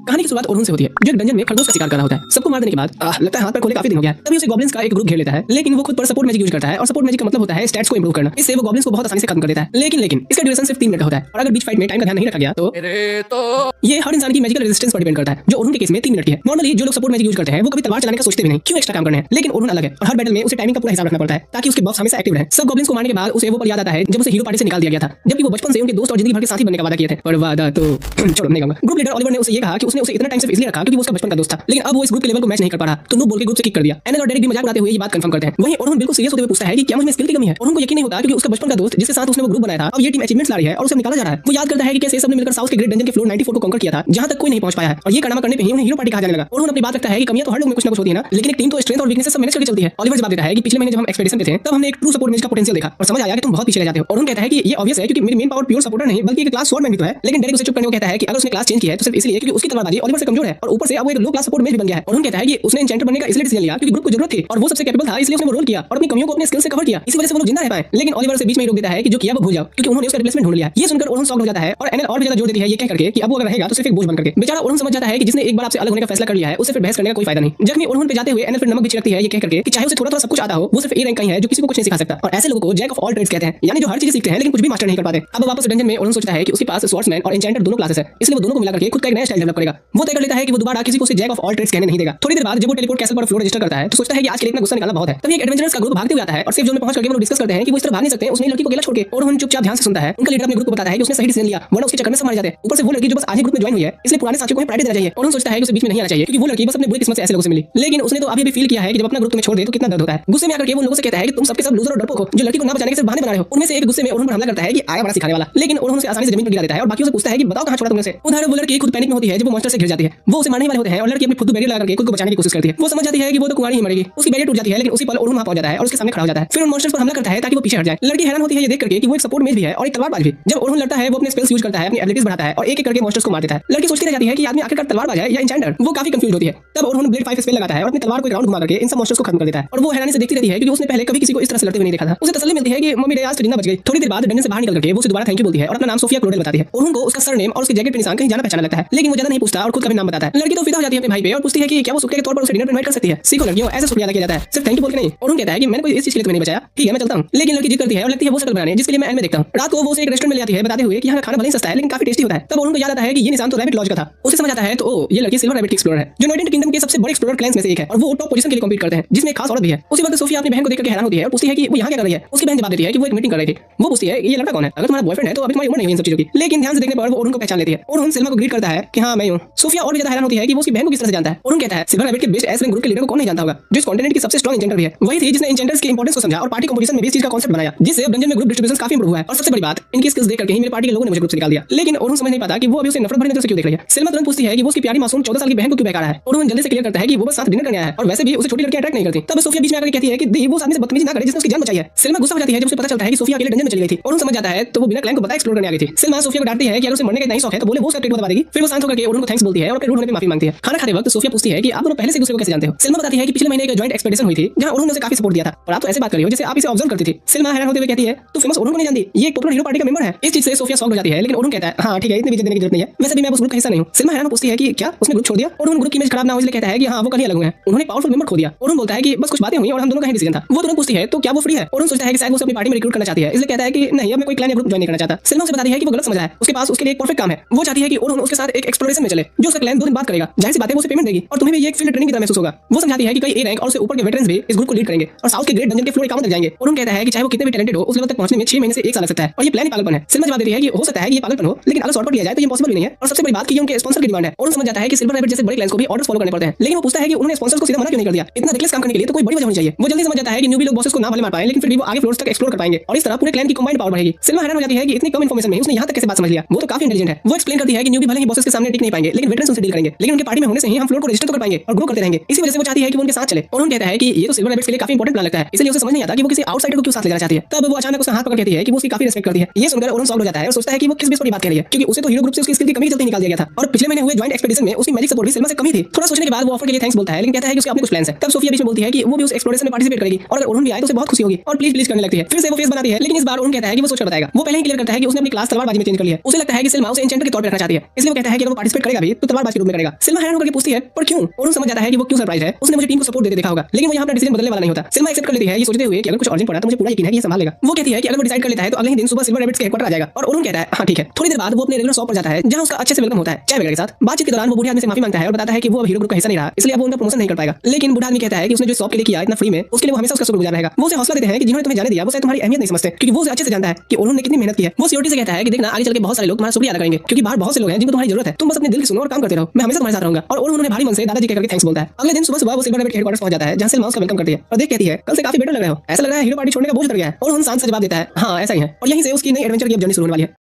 कहानी की शुरुआत ओरहन से होती है, जो एक डंजन में खरगोश का शिकार कर रहा होता है। सबको मार देने के बाद लगता है हाथ पर खोले काफी दिन हो गया। तभी उसे गॉब्लिन्स का एक ग्रुप घेर लेता है, लेकिन वो खुद पर सपोर्ट मैजिक यूज करता है और सपोर्ट मैजिक का मतलब होता है स्टैट्स को इंप्रूव करना। इससे वो गॉब्लिन्स को बहुत आसानी से खत्म कर देता है। लेकिन इसका ड्यूरेशन सिर्फ 3 मिनट का होता है और अगर बीच फाइट में टाइम का ध्यान नहीं रखा गया तो ये हर इंसान की मैजिकल रेजिस्टेंस पर डिपेंड करता है, जो ओरहन के केस में 3 मिनट की है। नॉर्मली जो लोग सपोर्ट मैजिक यूज करते हैं वो कभी तलवार चलाने का सोचते भी नहीं, क्यों एक्स्ट्रा काम करना है। लेकिन ओरहन अलग है और हर बैटल में उसे टाइमिंग का पूरा हिसाब रखना पड़ता है ताकि उसके बफ्स हमेशा एक्टिव रहे। सब गॉब्लिन्स को मारने के बाद उसे वो पल याद आता है जब उसे हीरो पार्टी से निकाल दिया गया था, जबकि वो बचपन से उनके दोस्त और जिंदगी भर के साथी बनने का वादा किए थे। पर वादा तो छोड़ो, नहीं कहूंगा। ग्रुप लीडर ओलिवर ने उसे ये कहा कि उसने उसे इतना टाइम से इसलिए रखा क्योंकि वो उसका बचपन का दोस्त था, लेकिन अब वो इस ग्रुप के लेवल को मैच नहीं कर पा रहा, तो नूब बोल के ग्रुप से किक कर दिया। एनएल और डेरिक भी मजाक उड़ाते हुए ये बात कंफर्म करते हैं। वहीं ओरहन बिल्कुल सीरियस होते हुए पूछता है कि क्या मुझ में स्किल की कमी है। ओरहन को यकीन नहीं होता क्योंकि उसका बचपन का दोस्त जिसके साथ उसने वो ग्रुप बनाया था अब ये टीम अचीवमेंट्स ला रही है और उसे निकाला जा रहा है। वो याद करता है कि कैसे सबने मिलकर साउथ के ग्रेट डंजन के फ्लोर 94 को कॉन्कर किया था, जहां तक कोई नहीं पहुंच पाया है, और ये कारनामा करने पे ही उन्हें हीरो पार्टी कहा जाने लगा। ओरहन अपनी बात रखता है कि कमियां तो हर लोग में कुछ ना कुछ होती है ना, लेकिन एक टीम तो स्ट्रेंथ और वीकनेस सब मैनेज करके चलती है। ओलिवर जवाब देता है कि पिछले महीने जब हम एक्सपेडिशन पे थे तब हमने एक ट्रू सपोर्ट मैच का पोटेंशियल देखा और समझ आया कि तुम बहुत पीछे रह जाते हो। ओरहन कहता है कि ये ऑब्वियस है क्योंकि मेरी मेन पावर प्योर सपोर्टर नहीं बल्कि एक क्लास स्वॉर्डमैन भी तो है। लेकिन डेरिक उसे चुप करने को कहता है कि अगर उसने क्लास चेंज किया है तो सिर्फ इसलिए क्योंकि उसकी तलवारबाजी ओलिवर से कमजोर है और ऊपर से अब वो एक लो क्लास सपोर्ट मैच भी बन गया है। ओरहन कहता है कि उसने एन्चेंटर बनने का इसलिए डिसीजन लिया क्योंकि ग्रुप को जरूरत थी और वो सबसे कैपेबल था, इसलिए उसने वो रोल किया और अपनी कमियों को अपने स्किल से कवर किया, इसी वजह से वो लोग जिंदा रह पाए। लेकिन ओलिवर से बीच में ही रोक देता है कि जो किया वो भूल जाओ क्योंकि उन्होंने उसका रिप्लेसमेंट ढूंढ लिया। ये सुनकर ओरहन शॉक हो जाता है और एनएल और भी ज्यादा जोर देती है ये कह करके कि अब वो अगर रहेगा तो सिर्फ एक बोझ बन करके। बेचारा ओरहन समझ जाता है कि जिसने एक बार आपसे अलग होने का फैसला कर लिया है उसे फिर बहस करने का कोई फायदा नहीं। जख्मी ओरहन पे जाते हुए एनएल फिर नमक भी छिड़कती है ये कह करके कि चाहे उसे थोड़ा सब कुछ आता हो वो सिर्फ ए रैंक का ही है जो किसी को कुछ नहीं सिखा सकता, और ऐसे लोगों को जैक ऑफ ऑल ट्रेड्स कहते हैं, यानी जो हर चीज सीखते हैं लेकिन कुछ भी मास्टर नहीं कर पाते। अब वापस डंजन में ओरहन सोचता है कि उसके पास स्वॉर्ड्समैन और एन्चेंटर दोनों क्लासेस है, इसलिए वो दोनों को मिला करके खुद का एक नया स्टाइल डेवलप करेगा। वो तय कर लेता है कि वो दोबारा किसी को उसे जैक ऑफ ऑल ट्रेड्स कहने नहीं देगा। थोड़ी देर बाद जब वो टेलीपोर्ट कैसल पर फ्लोर रजिस्टर करता है तो सोचता है कि आज के लिए इतना गुस्सा निकालना बहुत है। तभी एक एडवेंचरर्स का ग्रुप भागते हुए आता है और सेफ जोन में पहुंच करके वो डिस्कस करते हैं कि वो इस तरह भाग नहीं सकते, उसने लड़की को अकेला छोड़ के। ओरहन चुपचाप ध्यान से सुनता है। उनका लीडर अपने ग्रुप को बताता है कि उसने सही डिसीजन लिया वरना उसके चक्कर में सब मारे जाते। ऊपर से वो लड़की जो बस आज ही ग्रुप में ज्वाइन हुई है इसलिए पुराने साथियों को प्रायोरिटी देना चाहिए। ओरहन सोचता है कि उसे बीच में नहीं आना चाहिए क्योंकि वो लड़की बस अपने बुरी किस्मत से ऐसे लोगों से मिली, लेकिन उसने तो अभी भी फील किया है कि जब अपना ग्रुप तुम्हें छोड़ दे तो कितना दर्द होता है। गुस्से में आकर के वो लोगों से कहता है कि तुम सबके सब लूजर और डरपोक हो जो लड़की को ना बचाने के सिर्फ बहाने बना रहे हो। उनमें से एक गुस्से में ओरहन पर हमला करता है कि आया बड़ा सिखाने वाला, लेकिन ओरहन उसे आसानी से जमीन पर गिरा देता है और बाकियों से पूछता है कि बताओ कहां छोड़ा तुमने से। उधर वो लड़की खुद पैनिक में होती है जब वो मॉन्स्टर से घिर जाती है। वो उसे मारने वाले होते हैं और लड़की अपनी खुद बैरियर लगा करके खुद को बचाने की कोशिश करती है। वो समझ जाती है कि वो तो कुंवारी ही मरेगी, उसकी बैरियर टूट जाती है, लेकिन उसी पल ओरहन वहां पहुंच जाता है और उसके सामने खड़ा हो जाता है। फिर उन मॉन्स्टर्स पर हमला करता है ताकि वो पीछे हट जाए। लड़की हैरान होती है ये देख करके कि वो एक सपोर्ट मैच भी है और एक तलवारबाज भी। जब ओरहन लड़ता है वो अपने स्पेल्स यूज करता है, अपनी एबिलिटीज बढ़ाता है और एक एक करके मॉन्स्टर्स को मार देता है। लड़की सोचती रह जाती है कि आदमी आखिरकार तलवारबाज है या एन्चेंटर। वो काफी कंफ्यूज होती है। तब ओरहन ब्लेड 5 स्पेल लगाता है और अपनी तलवार को एक राउंड घुमा करके इन सब मॉन्स्टर्स को खत्म कर देता है और वो हैरानी से देखती रहती है क्योंकि उसने पहले कभी किसी को इस तरह से लड़ते हुए नहीं देखा था। उसे तसल्ली मिलती है कि मम्मी डैड आज तो जिंदा बच गई। थोड़ी देर बाद डंजन से बाहर निकल करके वो उसे दोबारा थैंक यू बोलती है और अपना नाम सोफिया क्लोडेल बताती है। ओरहन को उसका सरनेम और उसके जैकेट पे निशान कहीं जाना पहचाना लगता है, लेकिन वो ज्यादा नहीं पूछता और खुद का भी नाम बताता है। लड़की तो फिदा हो जाती है अपने भाई पे और पूछती है कि क्या वो शुक्रिया के तौर पर उसे डिनर पे इनवाइट कर सकती है। सीखो लड़कियों, ऐसे शुक्रिया अदा किया जाता है, सिर्फ थैंक यू बोल के नहीं। ओरहन कहता है कि मैंने कोई इस चीज के लिए तुम्हें नहीं बचाया, ठीक है मैं चलता हूं। लेकिन लड़की जिद करती है और लगती है वो शक्ल बनाने जिसके लिए मैं एन में देखता हूं। रात को वो उसे एक रेस्टोरेंट में ले आती है बताते हुए कि यहां का खाना भले ही सस्ता है लेकिन काफी टेस्टी होता है। तब ओरहन को याद आता है कि ये निशान तो रैबिट लॉज का था। उसे समझ आता है तो ओ ये लड़की सिल्वर रैबिट की एक्सप्लोरर है जो यूनाइटेड किंगडम के सबसे बड़े एक्सप्लोरर क्लैंस में से एक है और वो टॉप पोजीशन के लिए कम्पीट करते हैं जिसमें एक खास औरत भी है। उसी वक्त सोफिया अपनी बहन को देखकर हैरान होती है और पूछती है कि वो यहां क्या कर रही है। उसकी बहन जवाब देती है कि वो एक मीटिंग कर रही थी। वो पूछती है ये लड़का कौन है, अगर तुम्हारा बॉयफ्रेंड है तो अभी तुम्हारी उम्र नहीं हुई इन सब चीजों की। लेकिन ध्यान से देखने पर वो ओरहन को पहचान लेती है। ओरहन सिल्मा को ग्रीट करता है कि हां मैं हूं। सोफिया और भी ज्यादा हैरान होती है कि वो उसकी बहन को किस तरह से जानता है। ओरहन कहता है सिल्वर रैबिट के बेस्ट एस रैंक ग्रुप के लीडर को कौन नहीं जानता होगा जो इस कॉन्टिनेंट की सबसे स्ट्रांग एन्चेंटर भी है। वही थी जिसने एन्चेंटर्स की इंपॉर्टेंस को समझा और पार्टी कंपटीशन में भी इस चीज का कांसेप्ट बनाया जिससे अब डंजन में ग्रुप डिस्ट्रीब्यूशन काफी इंप्रूव हुआ है। और सबसे बड़ी बात इनकी स्किल्स देख करके ही मेरे पार्टी के लोगों ने मुझे ग्रुप से निकाल दिया। लेकिन ओरहन समझ नहीं पाता कि वो अभी उसे नफरत भरी नजर से क्यों देख रही है। सिल्मा तुरंत पूछती है कि वो उसकी प्यारी मासूम 14 साल की बहन को क्यों बहका रहा है। ओरहन जल्दी से क्लियर करता है कि वो बस साथ डिनर करने आया है और वैसे भी उसे छोटी लड़कियां अट्रैक्ट नहीं करती। तब सोफिया बीच में आकर कहती है कि दी वो आदमी से बदतमीजी ना करे जिसने उसकी जान बचाई है। सिल्मा गुस्सा हो जाती है जब उसे पता चलता है कि सोफिया अकेले डंजन में चली गई थी। ओरहन समझ जाता है तो वो बिना क्लैन को बताए एक्सप्लोर करने आ गई थी। सिल्मा सोफिया को डांटती है कि अगर उसे मरने का इतना ही शौक है तो बोले वो उसका ट्रीट बता देगी। फिर वो शांत होकर के ओरहन को थैंक्स बोलती है और अपने रूड होने पे माफी मांगती है। खाना खाते वक्त सोफिया पूछती है कि आप दोनों पहले से दूसरे को कैसे जानते हो। सिल्मा बताती है कि पिछले महीने एक जॉइंट एक्सपेडिशन हुई थी जहां ओरहन ने उसे काफी सपोर्ट दिया था और आप तो ऐसे बात कर रही हो जैसे आप इसे ऑब्जर्व करती थी। सिल्मा हैरान होते हुए कहती है तू फेमस ओरहन को नहीं जानती, ये एक पॉपुलर हीरो पार्टी का मेंबर है। इस चीज से सोफिया शॉक हो जाती है लेकिन ओरहन कहता है हां ठीक है इतनी इज्जत देने की जरूरत नहीं है, वैसे भी मैं उस ग्रुप का हिस्सा नहीं हूं। सिल्मा हैरान पूछती है कि क्या उसने ग्रुप छोड़ दिया। ओरहन ग्रुप की इमेज खराब ना हो इसलिए कहता है कि हां वो कल ही अलग हुए हैं, उन्होंने पावरफुल मेंबर खो दिया। ओरहन बोलता है कि बस कुछ बातें हुई और हम दोनों का ही डिसीजन था। वो तुरंत पूछती है तो क्या वो फ्री है। ओरहन सोचता है कि शायद वो अपनी पार्टी में रिक्रूट करना चाहती है इसलिए कहता है कि नहीं अब मैं कोई क्लैन या ग्रुप ज्वाइन नहीं करना चाहता। सिल्मा उसे बताती है कि वो गलत समझ रहा है, उसके पास उसके लिए एक परफेक्ट काम है। वो चाहती है कि ओरहन उसके साथ एक एक्सप्लोरेशन में चले जो उसका क्लैन 2 दिन बाद करेगा। जाहिर सी बात है वो उसे पेमेंट देगी और तुम्हें भी ये एक फील्ड ट्रेनिंग की तरह महसूस होगा। वो समझाती है कि कई ए रैंक और उससे ऊपर के वेटरन्स भी इस ग्रुप को लीड करेंगे और साउथ के ग्रेट डंजन के फ्लोर 51 तक जाएंगे। ओरहन कहता है कि चाहे वो कितने भी टैलेंटेड हो उस लेवल तक पहुंचने में 6 महीने से 1 साल लग सकता है और ये प्लान ही पागलपन है। सिल्मा जवाब देती है कि हो सकता है कि ये पागलपन हो लेकिन अगर शॉर्टकट लिया जाए तो ये पॉसिबल भी नहीं है और सबसे बड़ी बात कि ये उनके स्पॉन्सर की डिमांड है। ओरहन समझ जाता है कि सिल्वर रैबिट जैसे बड़े क्लैंस को भी ऑर्डर्स फॉलो करने पड़ते हैं, लेकिन वो पूछता है कि उन्होंने स्पॉन्सर्स को सीधा मना क्यों नहीं कर दिया। इतना रिक्लेस काम करने के लिए तो कोई बड़ी वजह होनी चाहिए। वो जल्दी समझ जाता है कि न्यूबी लोग बॉसेस को ना भले मार पाए लेकिन फिर भी वो आगे फ्लोर्स तक एक्सप्लोर कर पाएंगे और इस तरह पूरे क्लैन की कंबाइंड पावर बढ़ेगी। सिल्मा हैरान हो जाती है कि इतनी कम इंफॉर्मेशन में उसने यहां तक कैसे बात समझ लिया। वो तो काफी इंटेलिजेंट है। वो एक्सप्लेन करती है कि न्यूबी भले ही बॉसेस के सामने टिक नहीं पाएंगे लेकिन वेटरन्स उनसे डील करेंगे, लेकिन उनके पार्टी में होने से ही हम फ्लोर को रजिस्टर तो कर पाएंगे और ग्रो करते रहेंगे। इसी वजह से वो चाहती है कि वो उनके साथ चले। ओरहन कहता है कि ये तो सिल्वर रैबिट्स के लिए काफी इंपॉर्टेंट प्लान लगता है, इसलिए उसे समझ नहीं आता कि वो किसी आउटसाइडर को क्यों साथ ले जाना चाहती है। तब वो अचानक उसका हाथ पकड़ कहती है कि वो उसकी काफी रिस्पेक्ट करती है। ये सुनकर ओरहन शॉक हो जाता है और सोचता है कि वो किस बेस पर बात कर रही है क्योंकि उसे तो हीरो ग्रुप से उसकी स्किल की कमी के चलते निकाल दिया गया था और पिछले महीने हुए जॉइंट एक्सपेडिशन में उसकी मैजिक सपोर्ट भी सिल्मा से कमी थी। थोड़ा सोचने के बाद वो ऑफर के लिए थैंक्स बोलता है लेकिन कहता है कि उसके अपने कुछ प्लान्स हैं। तब सोफिया बीच में बोलती है कि वो भी उस एक्सप्लोरेशन में पार्टिसिपेट करेगी और अगर ओरहन भी आए तो उसे बहुत खुशी होगी और प्लीज प्लीज करने लगती है। फिर से वो फेस बनाती है लेकिन इस बार ओरहन कहता है कि वो सोचकर बताएगा। वो पहले ही क्लियर करता है कि उसने अपनी क्लास तलवारबाजी में चेंज कर लिया है। उसे लगता है कि सिल्मा उसे एन्चेंटर के तौर पर रखना चाहती है इसलिए वो कहता है कि अगर वो पार्टिसिपेट करेगा भी तो तलवारबाज के रूप में करेगा। सिल्मा हैरान होकर पूछती है पर क्यों, और समझ जाता है कि वो क्यों सरप्राइज है, उसने मुझे टीम को सपोर्ट देते देखा होगा, लेकिन वो यहाँ अपना डिसीजन बदलने वाला नहीं होता। सिल्मा एक्सेप्ट कर लेती है ये सोचते हुए कि अगर कुछ अर्जेंट पड़ा तो मुझे पूरा यकीन है कि ये संभाल लेगा। वो कहती है कि अगर वो डिसाइड कर लेता है तो अगले ही दिन सुबह सिल्वर रैबिट्स के हेडक्वार्टर आ जाएगा, और उन्होंने कहता है हाँ ठीक है। थोड़ी देर बाद वो अपने रेगुलर शॉप पर जाता है जहाँ उसका अच्छे से वेलकम होता है चाय वगैरह के साथ। बातचीत के दौरान वो बूढ़े आदमी से माफी मांगता है और बताता है कि वो अब हीरो ग्रुप का हिस्सा नहीं रहा, इसलिए अब वो उनका प्रमोशन नहीं कर पाएगा। लेकिन बूढ़ा आदमी कहता है कि उसने जो शॉप के लिए किया इतना फ्री में, उसके लिए वो हमेशा उसका शुक्रगुजार रहेगा। वो उसे हौसला देते हैं कि जिन्होंने तुम्हें जाने दिया वो शायद तुम्हारी अहमियत नहीं समझते, क्योंकि वो उसे अच्छे से जानता है कि उन्होंने कितनी मेहनत की है। वो सियोरिटी से कहता है कि देखना आगे चल के बहुत सारे लोग तुम्हारा शुक्रिया अदा करेंगे, क्योंकि बाहर बहुत से लोग हैं जिनको तुम्हारी जरूरत है। तुम बस अपने दिल की सुनो और काम करते रहो, मैं हमेशा तुम्हारे साथ रहूंगा। और उन्होंने भारी मन से दादाजी कहकर थैंक्स बोलता है। अगले दिन सुबह सुबह वो सिल्वर रैबिट के हेडक्वार्टर्स पहुंच जाता है जहां सिल्मा उसका वेलकम करती है और देख कहती है कल से काफी बेटर लग रहे हो, ऐसा लग रहा है हीरो पार्टी छोड़ने का बोझ उतर गया है। और उन्होंने शांत से जवाब देता है हाँ ऐसा ही है, और यहीं से उसकी नई एडवेंचर की जर्नी शुरू होने वाली है।